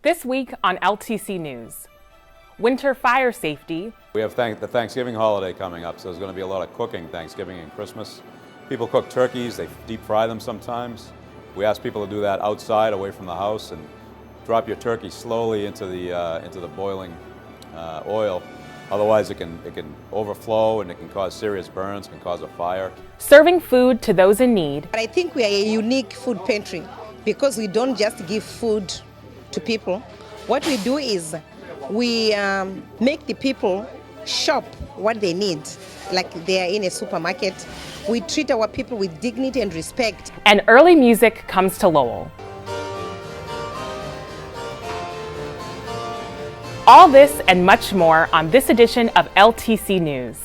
This week on LTC News, winter fire safety. We have the Thanksgiving holiday coming up, so there's going to be a lot of cooking Thanksgiving and Christmas. People cook turkeys, they deep fry them sometimes. We ask people to do that outside, away from the house, and drop your turkey slowly into the boiling oil. Otherwise, it can overflow and it can cause serious burns, can cause a fire. Serving food to those in need. I think we are a unique food pantry because we don't just give food to people. What we do is we make the people shop what they need, like they are in a supermarket. We treat our people with dignity and respect. And early music comes to Lowell. All this and much more on this edition of LTC News.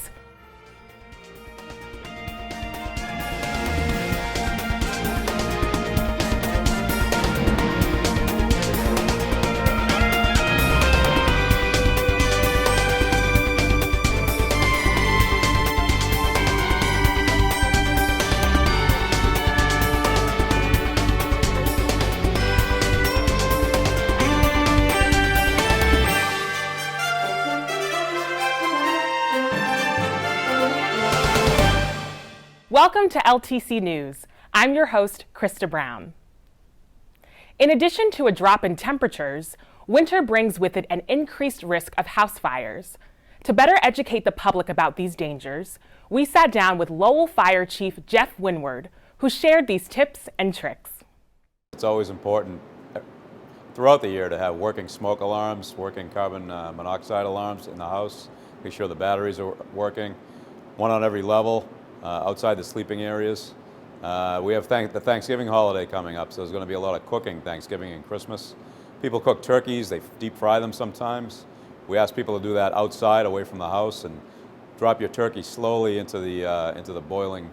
Welcome to LTC News. I'm your host, Krista Brown. In addition to a drop in temperatures, winter brings with it an increased risk of house fires. To better educate the public about these dangers, we sat down with Lowell Fire Chief Jeff Winward, who shared these tips and tricks. It's always important throughout the year to have working smoke alarms, working carbon monoxide alarms in the house, make sure the batteries are working, one on every level. Outside the sleeping areas. We have the Thanksgiving holiday coming up, so there's going to be a lot of cooking Thanksgiving and Christmas. People cook turkeys, they deep fry them sometimes. We ask people to do that outside, away from the house, and drop your turkey slowly into the boiling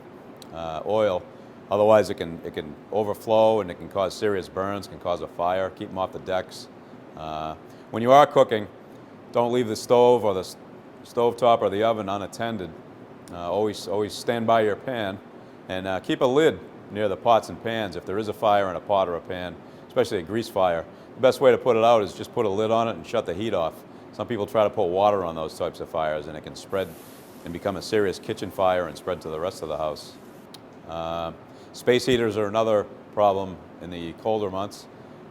oil. Otherwise, it can overflow and it can cause serious burns, can cause a fire. Keep them off the decks. When you are cooking, don't leave the stove or the stovetop or the oven unattended. Always stand by your pan and keep a lid near the pots and pans if there is a fire in a pot or a pan, especially a grease fire. The best way to put it out is just put a lid on it and shut the heat off. Some people try to put water on those types of fires and it can spread and become a serious kitchen fire and spread to the rest of the house. Space heaters are another problem in the colder months.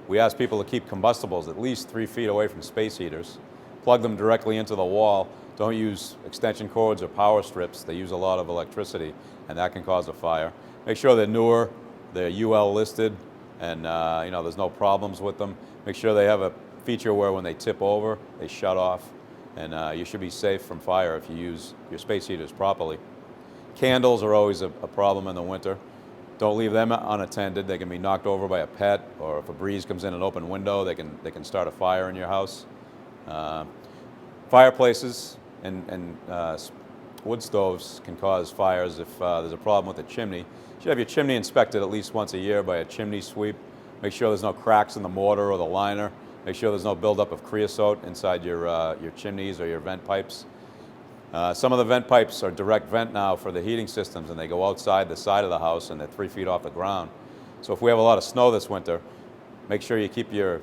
We ask people to keep combustibles at least 3 feet away from space heaters. Plug them directly into the wall. Don't use extension cords or power strips. They use a lot of electricity, and that can cause a fire. Make sure they're newer, they're UL listed, and there's no problems with them. Make sure they have a feature where when they tip over, they shut off, and you should be safe from fire if you use your space heaters properly. Candles are always a problem in the winter. Don't leave them unattended. They can be knocked over by a pet, or if a breeze comes in an open window, they can start a fire in your house. Fireplaces and wood stoves can cause fires if there's a problem with the chimney. You should have your chimney inspected at least once a year by a chimney sweep. Make sure there's no cracks in the mortar or the liner. Make sure there's no buildup of creosote inside your chimneys or your vent pipes. Some of the vent pipes are direct vent now for the heating systems, and they go outside the side of the house and they're 3 feet off the ground. So if we have a lot of snow this winter, make sure you keep your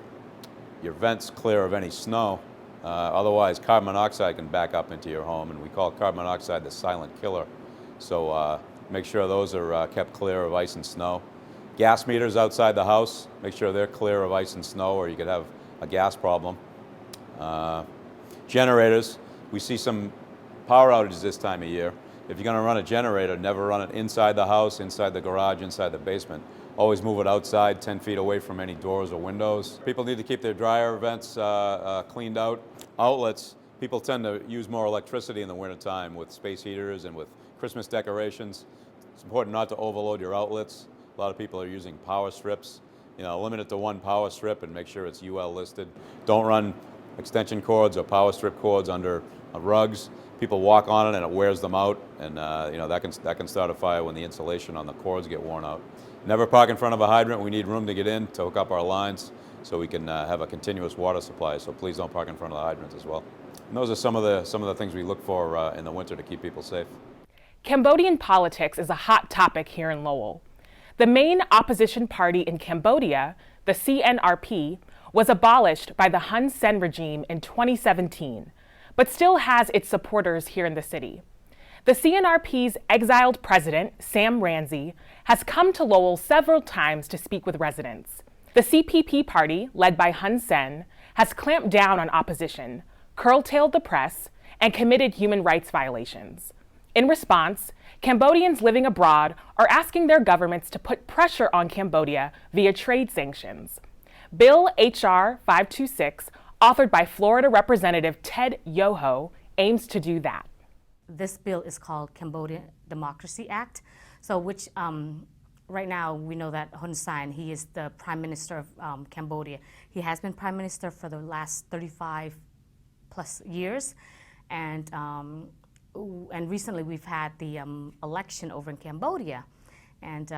vents clear of any snow. Otherwise, carbon monoxide can back up into your home, and we call carbon monoxide the silent killer. So make sure those are kept clear of ice and snow. Gas meters outside the house, make sure they're clear of ice and snow, or you could have a gas problem. Generators, we see some power outages this time of year. If you're going to run a generator, never run it inside the house, inside the garage, inside the basement. Always move it outside, 10 feet away from any doors or windows. People need to keep their dryer vents cleaned out. Outlets, people tend to use more electricity in the wintertime with space heaters and with Christmas decorations. It's important not to overload your outlets. A lot of people are using power strips. Limit it to one power strip and make sure it's UL listed. Don't run extension cords or power strip cords under rugs. People walk on it and it wears them out, and that can start a fire when the insulation on the cords get worn out. Never park in front of a hydrant. We need room to get in to hook up our lines so we can have a continuous water supply. So please don't park in front of the hydrants as well. And those are some of the things we look for in the winter to keep people safe. Cambodian politics is a hot topic here in Lowell. The main opposition party in Cambodia, the CNRP, was abolished by the Hun Sen regime in 2017, but still has its supporters here in the city. The CNRP's exiled president, Sam Rainsy, has come to Lowell several times to speak with residents. The CPP party, led by Hun Sen, has clamped down on opposition, curtailed the press, and committed human rights violations. In response, Cambodians living abroad are asking their governments to put pressure on Cambodia via trade sanctions. Bill H.R. 526, authored by Florida Representative Ted Yoho, aims to do that. This bill is called Cambodian Democracy Act, so which right now we know that Hun Sen, he is the Prime Minister of Cambodia. He has been Prime Minister for the last 35 plus years, and recently we've had the election over in Cambodia, and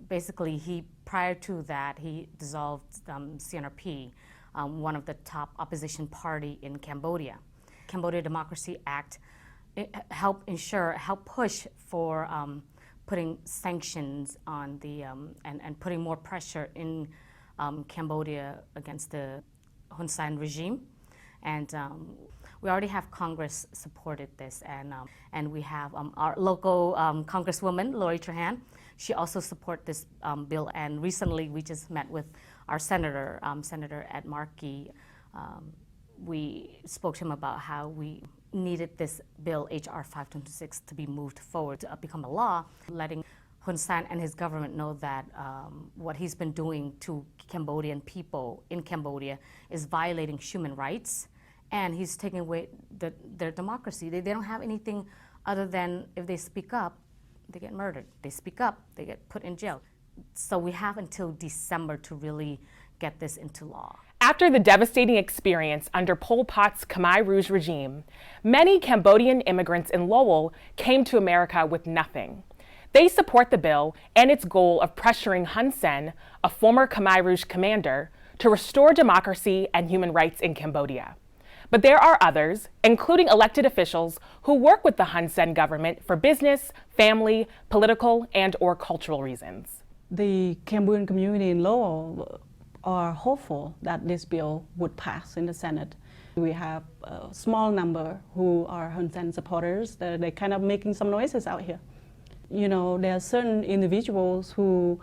basically prior to that he dissolved CNRP, one of the top opposition party in Cambodia. Cambodian Democracy Act help push for putting sanctions on the and putting more pressure in Cambodia against the Hun Sen regime, and we already have Congress supported this, and we have our local Congresswoman Lori Trahan. She also support this bill, and recently we just met with our senator, Senator Ed Markey. We spoke to him about how we needed this bill, H.R. 526, to be moved forward to become a law, letting Hun Sen and his government know that what he's been doing to Cambodian people in Cambodia is violating human rights, and he's taking away their democracy. They don't have anything other than if they speak up, they get murdered. They speak up, they get put in jail. So we have until December to really get this into law. After the devastating experience under Pol Pot's Khmer Rouge regime, many Cambodian immigrants in Lowell came to America with nothing. They support the bill and its goal of pressuring Hun Sen, a former Khmer Rouge commander, to restore democracy and human rights in Cambodia. But there are others, including elected officials, who work with the Hun Sen government for business, family, political, and/or cultural reasons. The Cambodian community in Lowell are hopeful that this bill would pass in the Senate. We have a small number who are Hun Sen supporters. They're kind of making some noises out here. You know, there are certain individuals who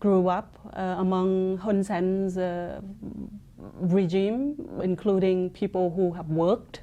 grew up among Hun Sen's regime, including people who have worked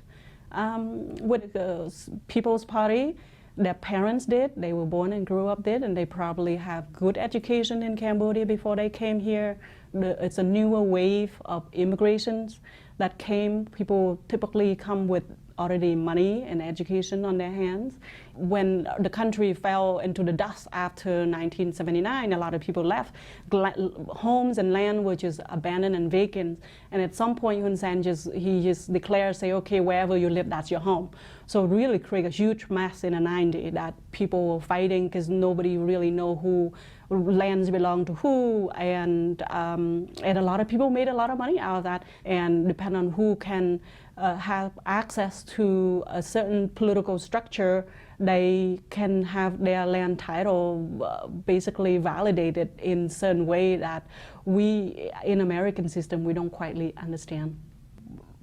with the People's Party. Their parents did, they were born and grew up did, and they probably have good education in Cambodia before they came here. It's a newer wave of immigrations that came. People typically come with already money and education on their hands. When the country fell into the dust after 1979, a lot of people left. Homes and land were just abandoned and vacant. And at some point, Hun Sen just declared, say, okay, wherever you live, that's your home. So it really created a huge mess in the 90s that people were fighting because nobody really know who lands belong to who, and a lot of people made a lot of money out of that, and depend on who can have access to a certain political structure, they can have their land title basically validated in certain way that we, in American system, we don't quite understand.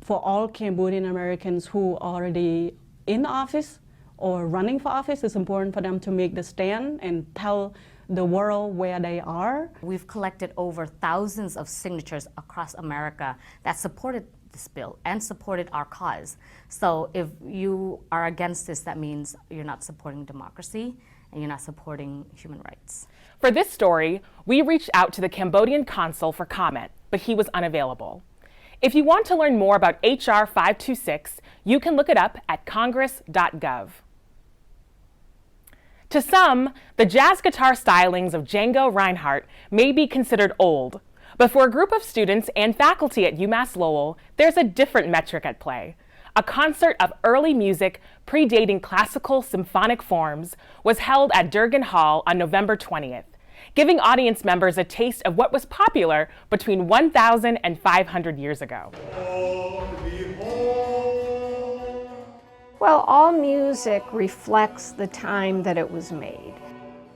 For all Cambodian Americans who are already in office or running for office, it's important for them to make the stand and tell the world where they are. We've collected over thousands of signatures across America that supported this bill and supported our cause. So if you are against this, that means you're not supporting democracy and you're not supporting human rights. For this story, we reached out to the Cambodian consul for comment, but he was unavailable. If you want to learn more about H.R. 526, you can look it up at congress.gov. To some, the jazz guitar stylings of Django Reinhardt may be considered old, but for a group of students and faculty at UMass Lowell, there's a different metric at play. A concert of early music predating classical symphonic forms was held at Durgan Hall on November 20th, giving audience members a taste of what was popular between 1,000 and 500 years ago. Well, all music reflects the time that it was made.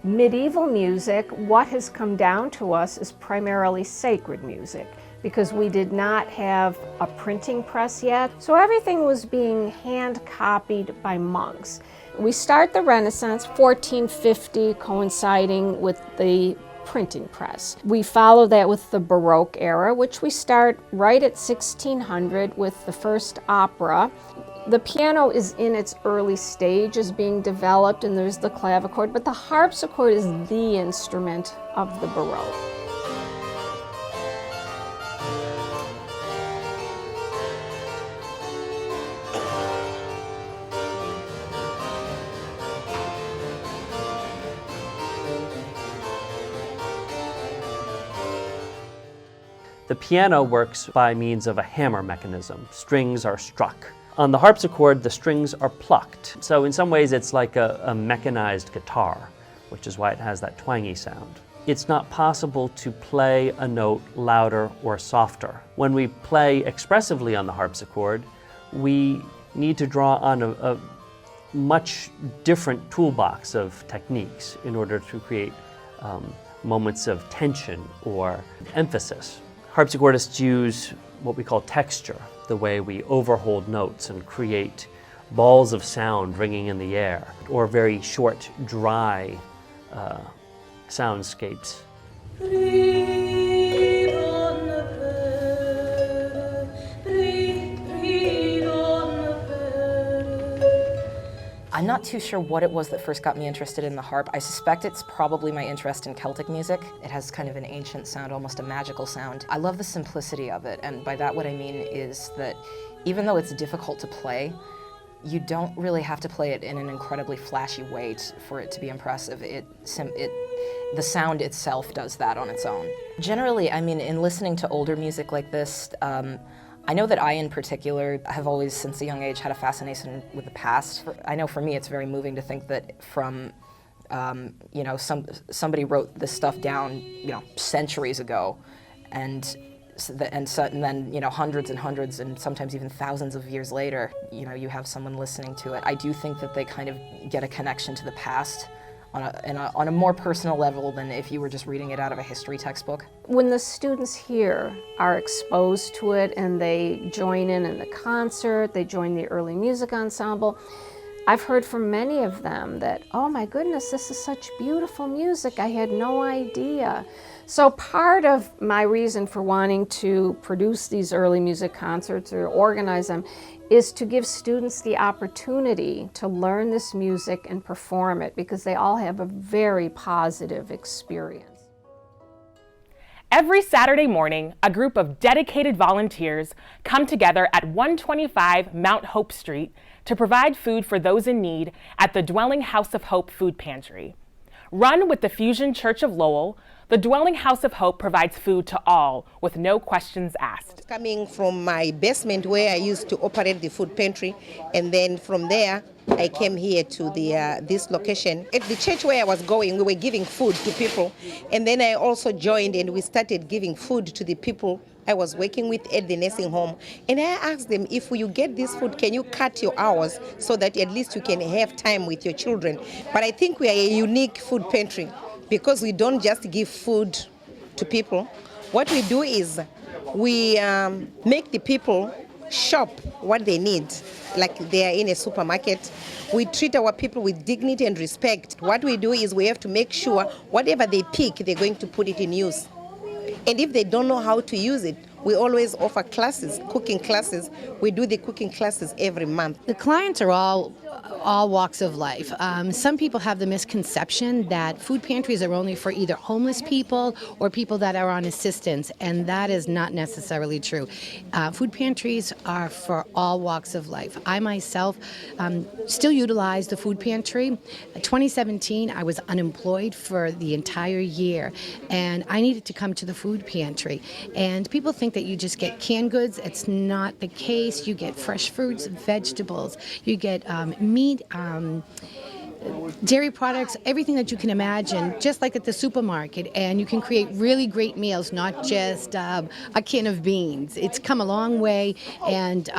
Medieval music, what has come down to us, is primarily sacred music. because we did not have a printing press yet. So everything was being hand copied by monks. We start the Renaissance, 1450, coinciding with the printing press. We follow that with the Baroque era, which we start right at 1600 with the first opera. The piano is in its early stages being developed, and there's the clavichord, but the harpsichord is the instrument of the Baroque. The piano works by means of a hammer mechanism. Strings are struck. On the harpsichord, the strings are plucked. So in some ways, it's like a mechanized guitar, which is why it has that twangy sound. It's not possible to play a note louder or softer. When we play expressively on the harpsichord, we need to draw on a much different toolbox of techniques in order to create moments of tension or emphasis. Harpsichordists use what we call texture, the way we overhold notes and create balls of sound ringing in the air, or very short, dry soundscapes. I'm not too sure what it was that first got me interested in the harp. I suspect it's probably my interest in Celtic music. It has kind of an ancient sound, almost a magical sound. I love the simplicity of it, and by that what I mean is that even though it's difficult to play, you don't really have to play it in an incredibly flashy way for it to be impressive. The sound itself does that on its own. Generally, I mean, in listening to older music like this, I know that I, in particular, have always, since a young age, had a fascination with the past. I know for me, it's very moving to think that from, you know, somebody wrote this stuff down, you know, centuries ago, and then, you know, hundreds and hundreds, and sometimes even thousands of years later, you know, you have someone listening to it. I do think that they kind of get a connection to the past on a more personal level than if you were just reading it out of a history textbook. When the students here are exposed to it and they join in the concert, they join the early music ensemble, I've heard from many of them that, oh my goodness, this is such beautiful music, I had no idea. So part of my reason for wanting to produce these early music concerts or organize them is to give students the opportunity to learn this music and perform it, because they all have a very positive experience. Every Saturday morning, a group of dedicated volunteers come together at 125 Mount Hope Street to provide food for those in need at the Dwelling House of Hope Food Pantry. Run with the Fusion Church of Lowell, the Dwelling House of Hope provides food to all with no questions asked. Coming from my basement where I used to operate the food pantry, and then from there I came here to this location. At the church where I was going, we were giving food to people, and then I also joined and we started giving food to the people I was working with at the nursing home. And I asked them, if you get this food, can you cut your hours so that at least you can have time with your children? But I think we are a unique food pantry because we don't just give food to people. What we do is we make the people shop what they need, like they are in a supermarket. We treat our people with dignity and respect. What we do is we have to make sure whatever they pick, they're going to put it in use. And if they don't know how to use it, we always offer classes, cooking classes. We do the cooking classes every month. The clients are all walks of life. Some people have the misconception that food pantries are only for either homeless people or people that are on assistance, and that is not necessarily true. Food pantries are for all walks of life. I myself still utilize the food pantry. In 2017, I was unemployed for the entire year, and I needed to come to the food pantry. And people think that you just get canned goods. It's not the case. You get fresh fruits, vegetables. You get meat, dairy products, everything that you can imagine, just like at the supermarket. And you can create really great meals, not just a can of beans. It's come a long way, and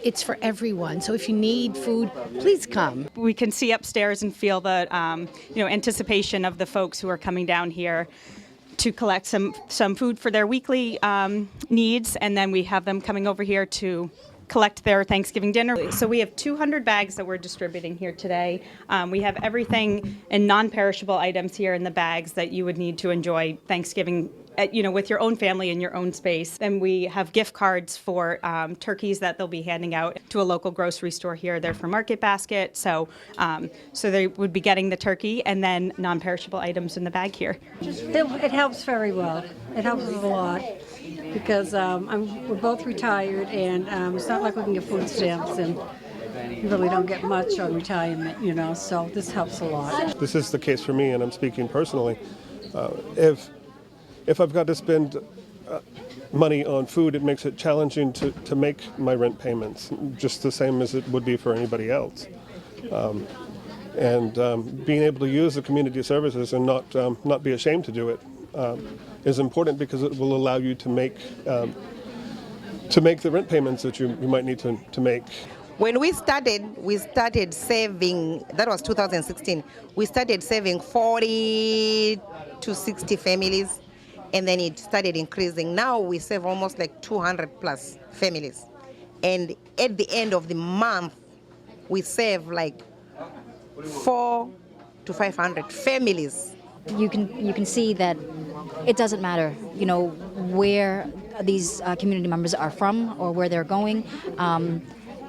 it's for everyone. So if you need food, please come. We can see upstairs and feel the anticipation of the folks who are coming down here to collect some food for their weekly needs, and then we have them coming over here to collect their Thanksgiving dinner. So we have 200 bags that we're distributing here today. We have everything and non-perishable items here in the bags that you would need to enjoy Thanksgiving with your own family in your own space. And we have gift cards for turkeys that they'll be handing out to a local grocery store here. They're from Market Basket, so they would be getting the turkey and then non-perishable items in the bag here. It helps very well. It helps us a lot because we're both retired, and it's not like we can get food stamps, and you really don't get much on retirement, so this helps a lot. This is the case for me, and I'm speaking personally. If I've got to spend money on food, it makes it challenging to make my rent payments, just the same as it would be for anybody else. Being able to use the community services and not be ashamed to do it is important, because it will allow you to make the rent payments that you might need to make. When we started saving, that was 2016, we started saving 40 to 60 families, and then it started increasing. Now we save almost like 200 plus families. And at the end of the month, we save like 400 to 500 families. You can see that it doesn't matter, where these community members are from or where they're going.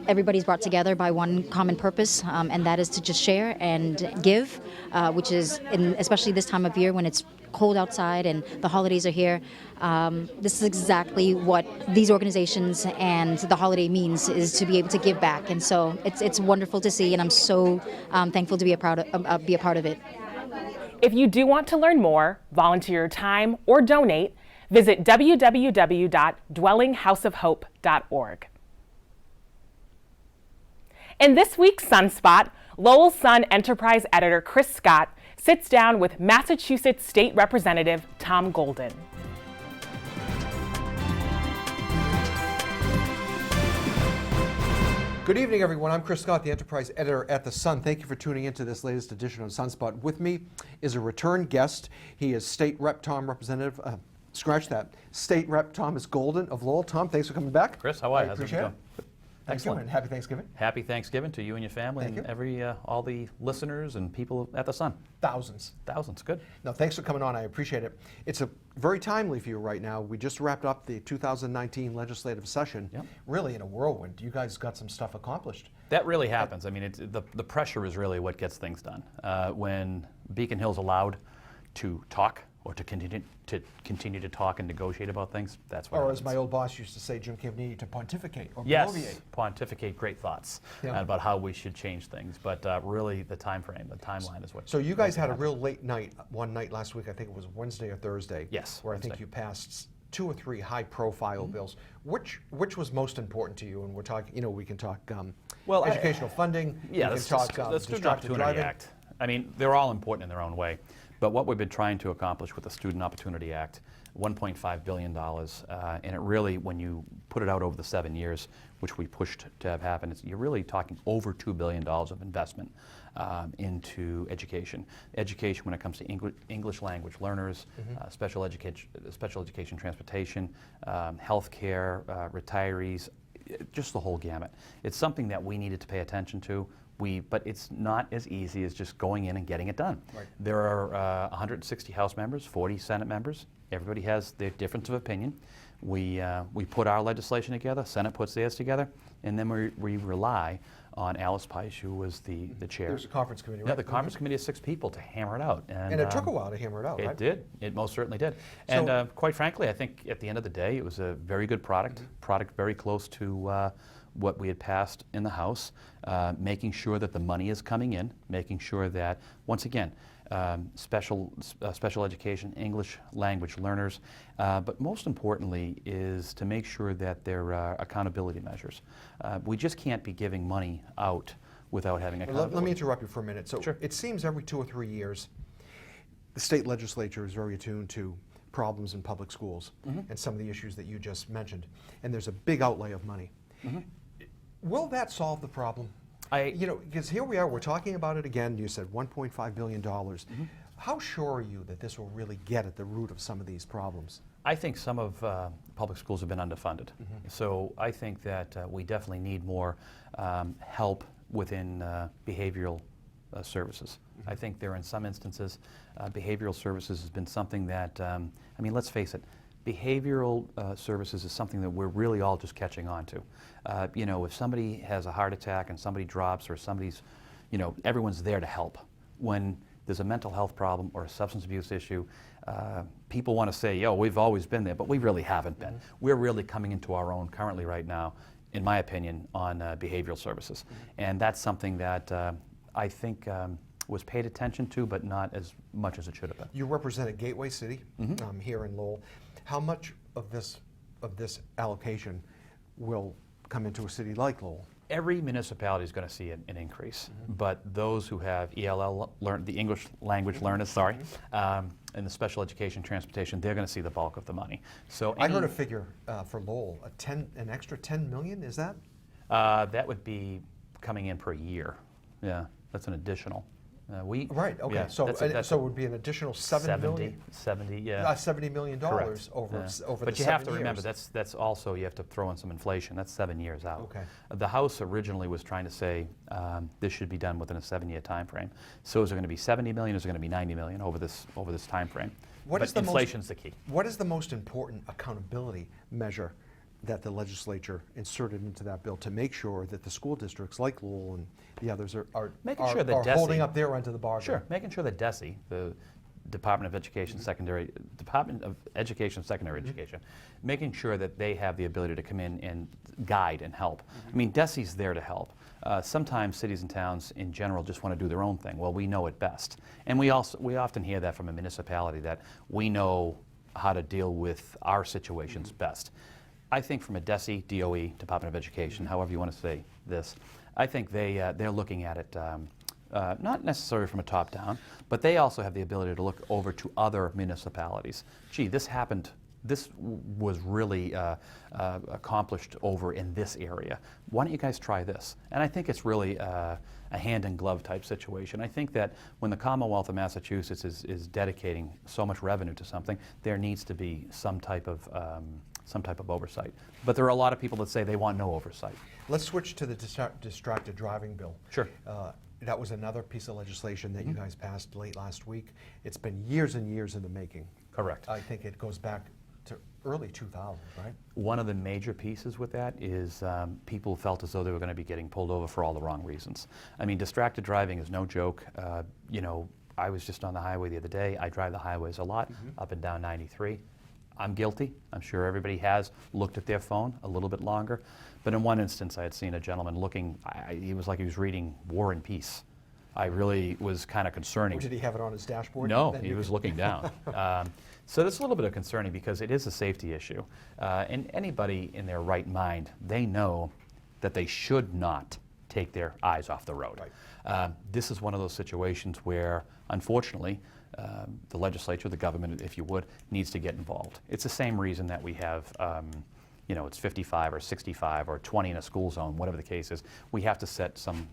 Everybody's brought together by one common purpose, and that is to just share and give, which is, especially this time of year when it's cold outside and the holidays are here. This is exactly what these organizations and the holiday means, is to be able to give back. And so it's wonderful to see, and I'm so thankful to be a part of it. If you do want to learn more, volunteer your time, or donate, visit www.dwellinghouseofhope.org. In this week's Sunspot, Lowell Sun Enterprise editor Chris Scott sits down with Massachusetts State Representative Tom Golden. Good evening, everyone. I'm Chris Scott, the Enterprise editor at The Sun. Thank you for tuning into this latest edition of Sunspot. With me is a return guest. He is State Rep State Rep Thomas Golden of Lowell. Tom, thanks for coming back. Chris, how are you? I appreciate it. Excellent. Happy Thanksgiving. Happy Thanksgiving to you and your family and all the listeners and people at The Sun. Thousands, good. No, thanks for coming on. I appreciate it. It's very timely for you right now. We just wrapped up the 2019 legislative session. Yep. Really in a whirlwind. You guys got some stuff accomplished. That really happens. I mean, the pressure is really what gets things done. When Beacon Hill's allowed to talk, or to continue to talk and negotiate about things, that's what Or happens. as my old boss used to say, Jim Campini, to pontificate or yes, bloviate. pontificate great thoughts about how we should change things. But really, the time frame, the timeline is what. So you guys had a real late night, one night last week, I think it was Wednesday or Thursday. Yes, where Wednesday. I think you passed 2 or 3 high-profile bills. Which was most important to you? And we're talking, we can talk educational funding. Yeah, we can talk the Student Opportunity Act. I mean, they're all important in their own way. But what we've been trying to accomplish with the Student Opportunity Act, $1.5 billion, and it really, when you put it out over the 7 years, which we pushed to have happen, you're really talking over $2 billion of investment into education. Education when it comes to English language learners, special education transportation, healthcare, retirees, just the whole gamut. It's something that we needed to pay attention to. But it's not as easy as just going in and getting it done. Right. There are 160 House members, 40 Senate members. Everybody has their difference of opinion. We put our legislation together, Senate puts theirs together, and then we rely on Alice Peisch, who was the chair. There's a conference committee, right? Yeah, the conference committee of 6 people to hammer it out. And it took a while to hammer it out, right? It did. It most certainly did. And quite frankly, I think at the end of the day, it was a very good product, very close to what we had passed in the House, making sure that the money is coming in, making sure that, once again, special education, English language learners, but most importantly is to make sure that there are accountability measures. We just can't be giving money out without having accountability. Let me interrupt you for a minute. So sure. It seems every 2 or 3 years, the state legislature is very attuned to problems in public schools and some of the issues that you just mentioned, and there's a big outlay of money. Will that solve the problem? Because here we are, we're talking about it again. You said $1.5 billion. How sure are you that this will really get at the root of some of these problems? I think some of public schools have been underfunded. So I think that we definitely need more help within behavioral services. I think there are in some instances, behavioral services has been something that, I mean, let's face it, behavioral services is something that we're really all just catching on to. You know, if somebody has a heart attack and somebody drops or somebody's, you know, everyone's there to help. When there's a mental health problem or a substance abuse issue, people want to say, yo, we've always been there, but we really haven't been. We're really coming into our own currently right now, in my opinion, on behavioral services. And that's something that I think was paid attention to, but not as much as it should have been. You represent a gateway city here in Lowell. How much of this allocation will come into a city like Lowell? Every municipality is going to see an increase, but those who have ELL, the English language learners, and the special education transportation, they're going to see the bulk of the money. So I heard a figure for Lowell, an extra 10 million, is that? That would be coming in per year. Yeah, that's an additional. Right, okay, yeah, so it would be an additional $70 million? Yeah. $70 million Correct. over Yeah. the 7 years. But you have to remember, that's also, you have to throw in some inflation. That's 7 years out. Okay. The House originally was trying to say this should be done within a 7-year time frame. So is it going to be 70 million, or is it going to be 90 million over this time frame? But inflation's the key. What is the most important accountability measure that the legislature inserted into that bill to make sure that the school districts like Lowell and the others are holding up their end of the bargain? Sure, making sure that DESE, the Department of Education Secondary Education, making sure that they have the ability to come in and guide and help. I mean, DESE's there to help. Sometimes cities and towns in general just want to do their own thing. Well, we know it best. And we often hear that from a municipality, that we know how to deal with our situations best. I think from a DESE, DOE, Department of Education, however you want to say this, I think they're looking at it not necessarily from a top down, but they also have the ability to look over to other municipalities. Gee, this happened, this was really accomplished over in this area. Why don't you guys try this? And I think it's really a hand-in-glove type situation. I think that when the Commonwealth of Massachusetts is dedicating so much revenue to something, there needs to be some type of oversight. But there are a lot of people that say they want no oversight. Let's switch to the distracted driving bill. Sure. That was another piece of legislation that you guys passed late last week. It's been years and years in the making. Correct. I think it goes back to early 2000s, right? One of the major pieces with that is people felt as though they were going to be getting pulled over for all the wrong reasons. I mean, distracted driving is no joke. You know, I was just on the highway the other day. I drive the highways a lot, up and down 93. I'm guilty. I'm sure everybody has looked at their phone a little bit longer. But in one instance, I had seen a gentleman looking, he was like he was reading War and Peace. I really was kind of concerning. Or did he have it on his dashboard? No, he was looking down. So that's a little bit of concerning because it is a safety issue. And anybody in their right mind, they know that they should not take their eyes off the road. Right. This is one of those situations where, unfortunately, the legislature, the government, if you would, needs to get involved. It's the same reason that we have, you know, it's 55 or 65 or 20 in a school zone, whatever the case is. We have to set some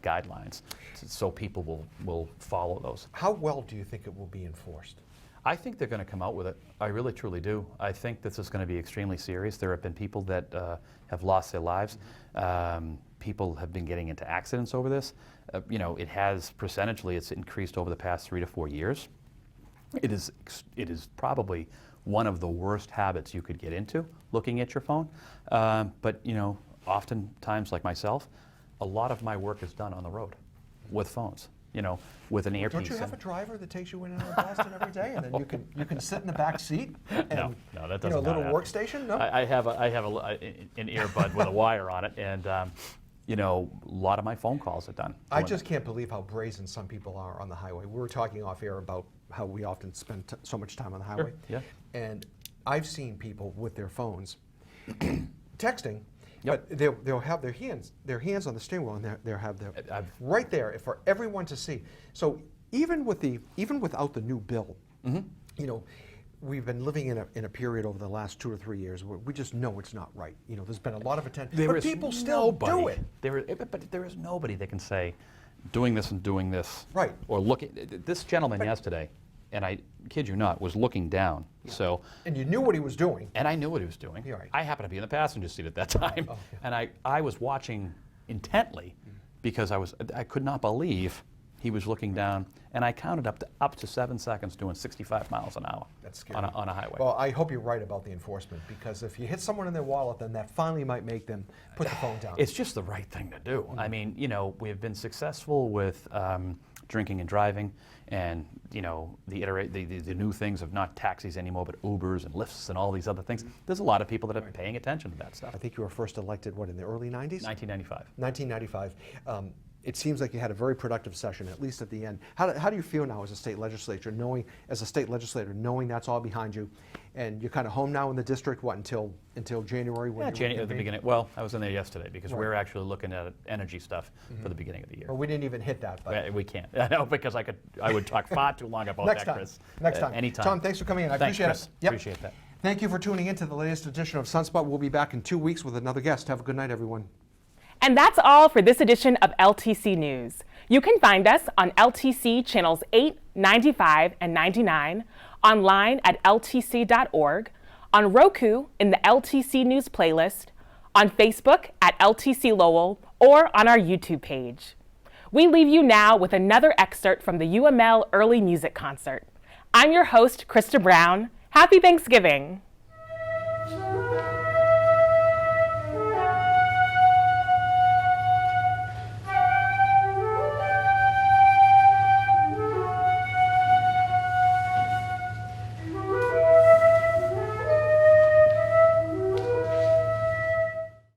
guidelines so people will follow those. How well do you think it will be enforced? I think they're going to come out with it. I really, truly do. I think this is going to be extremely serious. There have been people that have lost their lives. People have been getting into accidents over this. You know, it has percentually, it's increased over the past 3 to 4 years. It is probably one of the worst habits you could get into, looking at your phone. But you know, oftentimes, like myself, a lot of my work is done on the road with phones. You know, with an earpiece. Don't you have a driver that takes you in and out of Boston every day, and then you can sit in the back seat and no, that doesn't. A little workstation? No. I have an earbud with a wire on it, and you know, a lot of my phone calls are done. I just can't believe how brazen some people are on the highway. We were talking off air about how we often spend so much time on the highway. Sure. Yeah. And I've seen people with their phones texting. Yep. But they'll have their hands on the steering wheel, and they'll have their right there for everyone to see. So even without the new bill, you know, we've been living in a period over the last 2 or 3 years where we just know it's not right. You know, there's been a lot of attention, but people still do it. But there is nobody that can say doing this and doing this. Right. Or looking, this gentleman yesterday, and I kid you not, was looking down. So. And you knew what he was doing. And I knew what he was doing. Yeah, right. I happened to be in the passenger seat at that time. Oh, yeah. And I was watching intently because I could not believe he was looking down, and I counted up to 7 seconds doing 65 miles an hour. That's scary. On a highway. Well, I hope you're right about the enforcement, because if you hit someone in their wallet, then that finally might make them put the phone down. It's just the right thing to do. I mean, you know, we have been successful with drinking and driving, and you know, the new things of not taxis anymore, but Ubers and Lyfts and all these other things. There's a lot of people that are paying attention to that stuff. I think you were first elected, what, in the early 90s? 1995. 1995. It seems like you had a very productive session, at least at the end. How do you feel now as a state legislator, knowing that's all behind you, and you're kind of home now in the district, what, until January? When January at the beginning. Well, I was in there yesterday because Right. we're actually looking at energy stuff for the beginning of the year. Well, we didn't even hit that, but We can't. I know, because I would talk far too long about next that, time. Chris. Next time. Anytime. Tom, thanks for coming in. I Thanks, appreciate Chris. it. Yep. Appreciate that. Thank you for tuning in to the latest edition of Sunspot. We'll be back in 2 weeks with another guest. Have a good night, everyone. And that's all for this edition of LTC News. You can find us on LTC channels 8, 95, and 99, online at ltc.org, on Roku in the LTC News playlist, on Facebook at LTC Lowell, or on our YouTube page. We leave you now with another excerpt from the UML Early Music Concert. I'm your host, Krista Brown. Happy Thanksgiving.